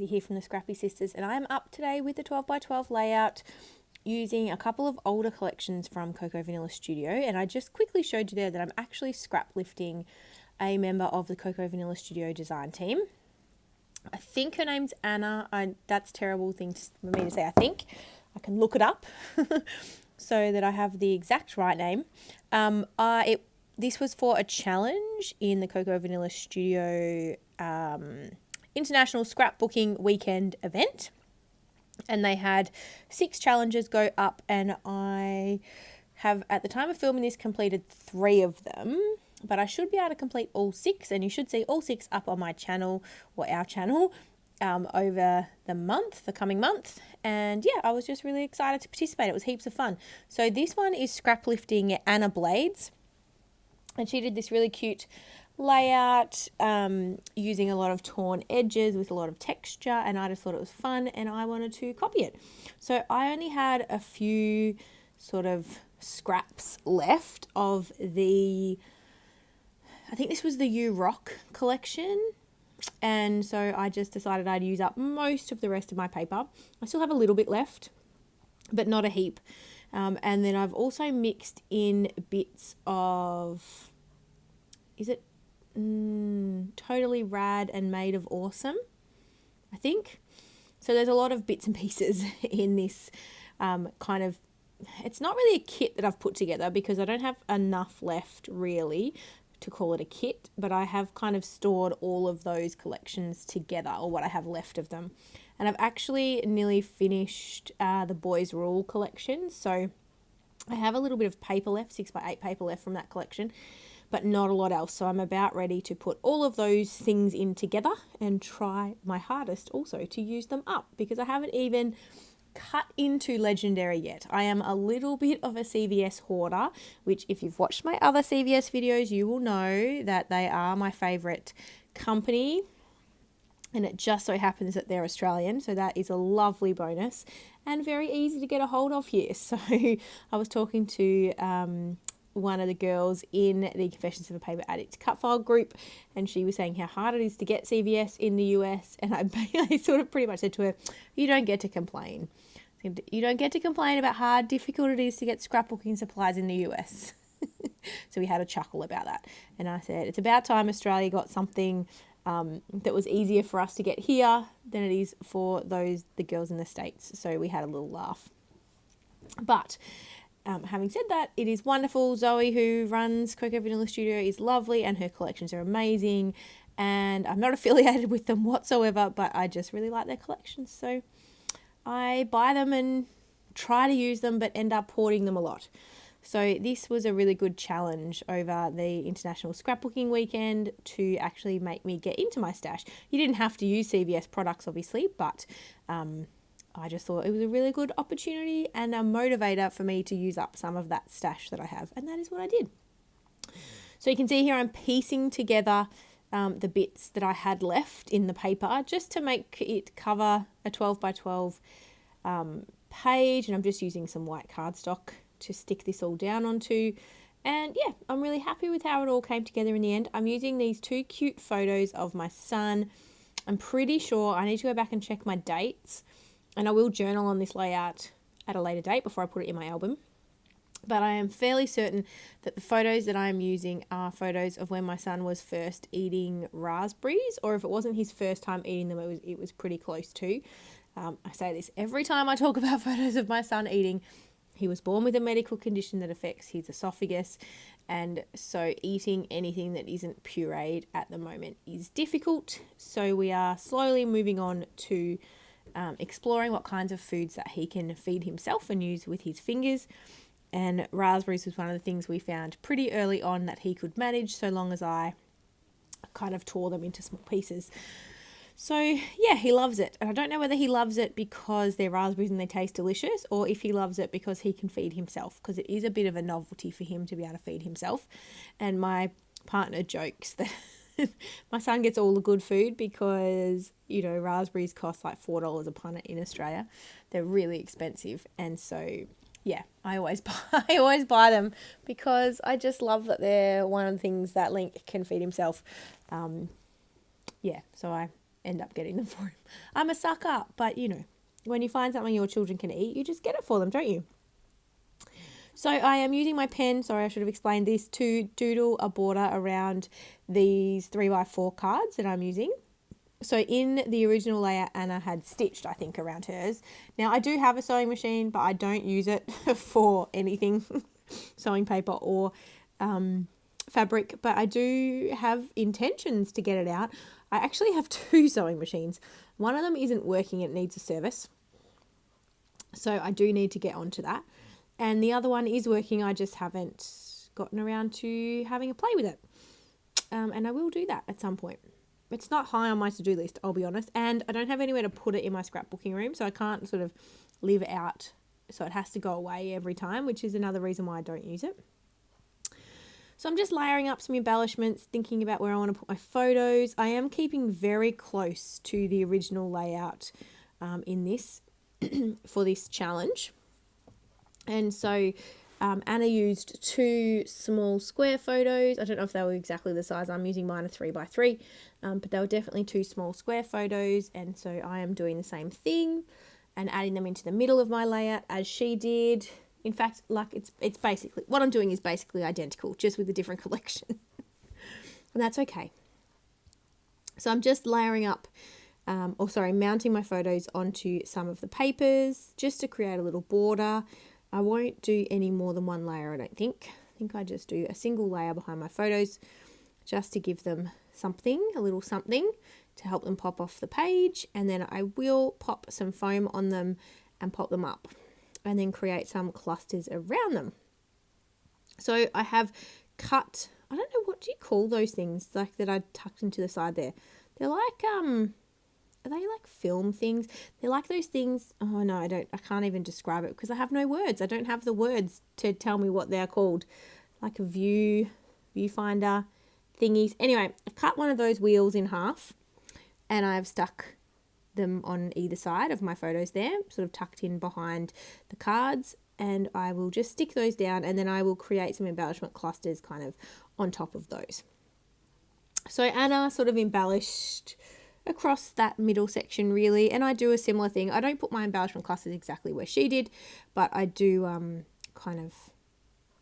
Katie here from the Scrappy Sisters, and I am up today with the 12x12 layout using a couple of older collections from Cocoa Vanilla Studio. And I just quickly showed you there that I'm actually scrap lifting a member of the Cocoa Vanilla Studio design team. I think her name's Anna. That's a terrible thing for me to say, I think. I can look it up so that I have the exact right name. This was for a challenge in the Cocoa Vanilla Studio International Scrapbooking Weekend event. And they had 6 challenges go up, and I have, at the time of filming this, completed 3 of them. But I should be able to complete all 6, and you should see all 6 up on my channel, or our channel, over the coming month. And yeah, I was just really excited to participate. It was heaps of fun. So this one is scrap lifting Anna Blades, and she did this really cute layout using a lot of torn edges with a lot of texture, and I just thought it was fun and I wanted to copy it. So I only had a few sort of scraps left of the, I think this was the You Rock collection, and so I just decided I'd use up most of the rest of my paper. I still have a little bit left, but not a heap. And then I've also mixed in bits of, is it Totally Rad and Made of Awesome, I think. So there's a lot of bits and pieces in this kind of, it's not really a kit that I've put together because I don't have enough left really to call it a kit, but I have kind of stored all of those collections together, or what I have left of them. And I've actually nearly finished the Boys Rule collection, so I have a little bit of paper left, 6x8 paper left from that collection, but not a lot else. So I'm about ready to put all of those things in together and try my hardest also to use them up, because I haven't even cut into Legendary yet. I am a little bit of a CVS hoarder, which if you've watched my other CVS videos, you will know that they are my favourite company. And it just so happens that they're Australian, so that is a lovely bonus and very easy to get a hold of here. So I was talking to one of the girls in the Confessions of a Paper Addict cut file group, and she was saying how hard it is to get CVS in the US, and I sort of pretty much said to her, you don't get to complain. You don't get to complain about how difficult it is to get scrapbooking supplies in the US. So we had a chuckle about that. And I said, it's about time Australia got something that was easier for us to get here than it is for the girls in the States. So we had a little laugh. But having said that, it is wonderful. Zoe, who runs Cocoa Vanilla Studio, is lovely, and her collections are amazing. And I'm not affiliated with them whatsoever, but I just really like their collections. So I buy them and try to use them, but end up hoarding them a lot. So this was a really good challenge over the International Scrapbooking Weekend to actually make me get into my stash. You didn't have to use CVS products, obviously, but I just thought it was a really good opportunity and a motivator for me to use up some of that stash that I have, and that is what I did. So you can see here I'm piecing together the bits that I had left in the paper just to make it cover a 12x12 page, and I'm just using some white cardstock to stick this all down onto. And yeah, I'm really happy with how it all came together in the end. I'm using these 2 cute photos of my son. I'm pretty sure I need to go back and check my dates, and I will journal on this layout at a later date before I put it in my album. But I am fairly certain that the photos that I am using are photos of when my son was first eating raspberries, or if it wasn't his first time eating them, it was pretty close to. I say this every time I talk about photos of my son eating. He was born with a medical condition that affects his esophagus, and so eating anything that isn't pureed at the moment is difficult. So we are slowly moving on to exploring what kinds of foods that he can feed himself and use with his fingers. And raspberries was one of the things we found pretty early on that he could manage, so long as I kind of tore them into small pieces. So yeah, he loves it. And I don't know whether he loves it because they're raspberries and they taste delicious, or if he loves it because he can feed himself, because it is a bit of a novelty for him to be able to feed himself. And my partner jokes that my son gets all the good food because, you know, raspberries cost like $4 a punnet in Australia. They're really expensive. And so yeah, I always buy them because I just love that they're one of the things that Link can feed himself. So I end up getting them for him. I'm a sucker, but you know, when you find something your children can eat, you just get it for them, don't you? So I am using my pen, sorry I should have explained this, to doodle a border around these 3x4 cards that I'm using. So in the original layout, Anna had stitched, I think, around hers. Now I do have a sewing machine, but I don't use it for anything, sewing paper or fabric, but I do have intentions to get it out. I actually have 2 sewing machines. One of them isn't working, it needs a service. So I do need to get onto that. And the other one is working, I just haven't gotten around to having a play with it. And I will do that at some point. It's not high on my to-do list, I'll be honest. And I don't have anywhere to put it in my scrapbooking room, so I can't sort of leave it out. So it has to go away every time, which is another reason why I don't use it. So I'm just layering up some embellishments, thinking about where I want to put my photos. I am keeping very close to the original layout in this for this challenge. And so Anna used 2 small square photos. I don't know if they were exactly the size. I'm using mine, a 3x3, but they were definitely 2 small square photos. And so I am doing the same thing and adding them into the middle of my layout as she did. In fact, like it's basically, what I'm doing is basically identical, just with a different collection. And that's okay. So I'm just layering up, mounting my photos onto some of the papers just to create a little border. I won't do any more than 1 layer, I don't think. I think I just do a single layer behind my photos just to give them something, a little something to help them pop off the page. And then I will pop some foam on them and pop them up and then create some clusters around them. So I have cut, I don't know, what do you call those things like that I tucked into the side there? They're like, are they like film things? They're like those things. Oh no, I can't even describe it because I have no words. I don't have the words to tell me what they're called. Like a viewfinder thingies. Anyway, I've cut one of those wheels in half and I've stuck them on either side of my photos there, sort of tucked in behind the cards. And I will just stick those down and then I will create some embellishment clusters kind of on top of those. So Anna sort of embellished across that middle section really, and I do a similar thing. I don't put my embellishment clusters exactly where she did, but I do kind of,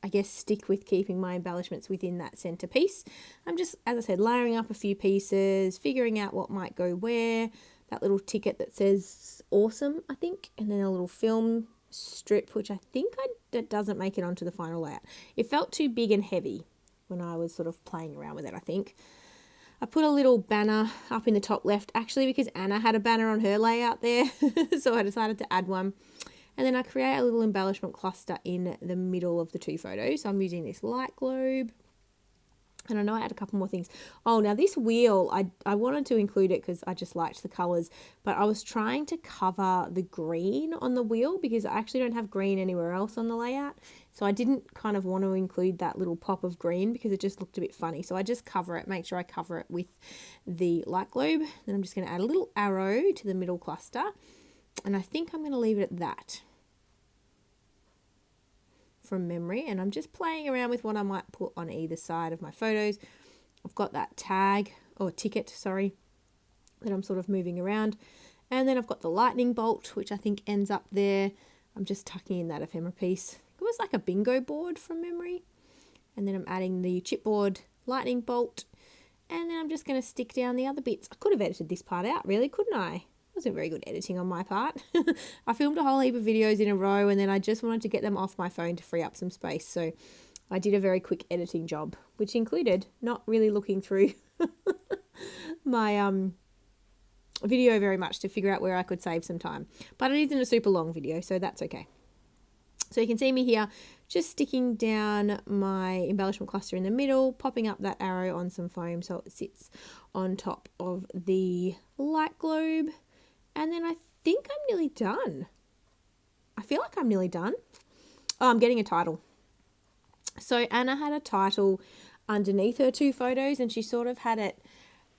I guess, stick with keeping my embellishments within that center piece. I'm just, as I said, layering up a few pieces, figuring out what might go where, that little ticket that says awesome, I think, and then a little film strip, which I think that doesn't make it onto the final layout. It felt too big and heavy when I was sort of playing around with it, I think. I put a little banner up in the top left, actually because Anna had a banner on her layout there, so I decided to add one. And then I create a little embellishment cluster in the middle of the 2 photos. So I'm using this light globe. And I know I had a couple more things. Oh, now this wheel, I wanted to include it because I just liked the colours, but I was trying to cover the green on the wheel because I actually don't have green anywhere else on the layout. So I didn't kind of want to include that little pop of green because it just looked a bit funny. So I just cover it, make sure I cover it with the light globe. Then I'm just going to add a little arrow to the middle cluster. And I think I'm going to leave it at that from memory, and I'm just playing around with what I might put on either side of my photos. I've got that tag or ticket, sorry, that I'm sort of moving around, and then I've got the lightning bolt, which I think ends up there. I'm just tucking in that ephemera piece. It was like a bingo board from memory, and then I'm adding the chipboard lightning bolt, and then I'm just going to stick down the other bits. I could have edited this part out, really, couldn't I? Wasn't very good editing on my part. I filmed a whole heap of videos in a row and then I just wanted to get them off my phone to free up some space. So I did a very quick editing job, which included not really looking through my video very much to figure out where I could save some time. But it isn't a super long video, so that's okay. So you can see me here just sticking down my embellishment cluster in the middle, popping up that arrow on some foam so it sits on top of the light globe. And then I think I'm nearly done. I feel like I'm nearly done. Oh, I'm getting a title. So Anna had a title underneath her 2 photos and she sort of had it,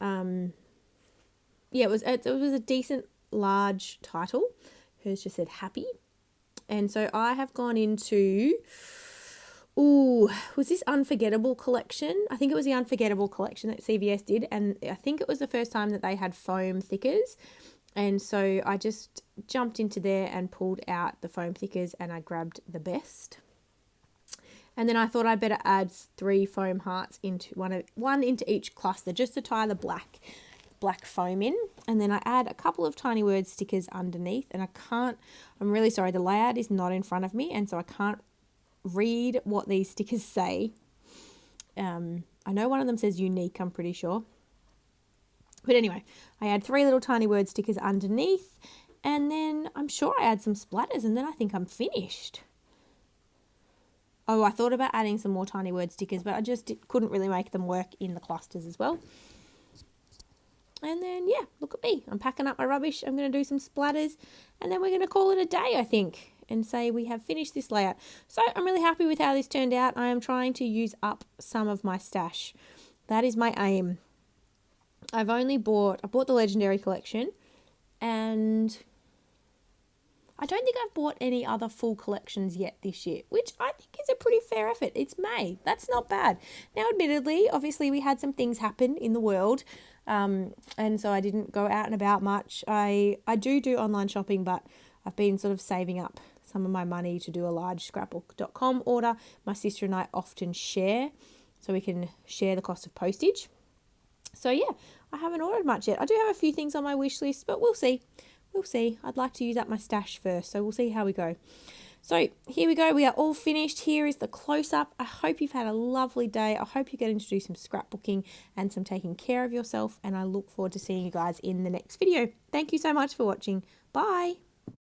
it was a decent large title. Hers just said happy. And so I have gone into, Ooh, was this Unforgettable collection? I think it was the Unforgettable collection that CVS did, and I think it was the first time that they had foam thickers. And so I just jumped into there and pulled out the foam thickers, and I grabbed the best. And then I thought I'd better add 3 foam hearts into one into each cluster, just to tie the black foam in. And then I add a couple of tiny word stickers underneath, and I'm really sorry, the layout is not in front of me, and so I can't read what these stickers say. I know one of them says unique, I'm pretty sure. But anyway, I add 3 little tiny word stickers underneath, and then I'm sure I add some splatters, and then I think I'm finished. Oh, I thought about adding some more tiny word stickers, but I just couldn't really make them work in the clusters as well. And then, yeah, look at me. I'm packing up my rubbish. I'm going to do some splatters, and then we're going to call it a day, I think, and say we have finished this layout. So I'm really happy with how this turned out. I am trying to use up some of my stash. That is my aim. I bought the Legendary collection, and I don't think I've bought any other full collections yet this year, which I think is a pretty fair effort. It's May. That's not bad. Now, admittedly, obviously we had some things happen in the world, and so I didn't go out and about much. I do online shopping, but I've been sort of saving up some of my money to do a large scrapbook.com order. My sister and I often share, so we can share the cost of postage. So yeah, I haven't ordered much yet. I do have a few things on my wish list, but we'll see. We'll see. I'd like to use up my stash first, so we'll see how we go. So here we go. We are all finished. Here is the close-up. I hope you've had a lovely day. I hope you're getting to do some scrapbooking and some taking care of yourself, and I look forward to seeing you guys in the next video. Thank you so much for watching. Bye.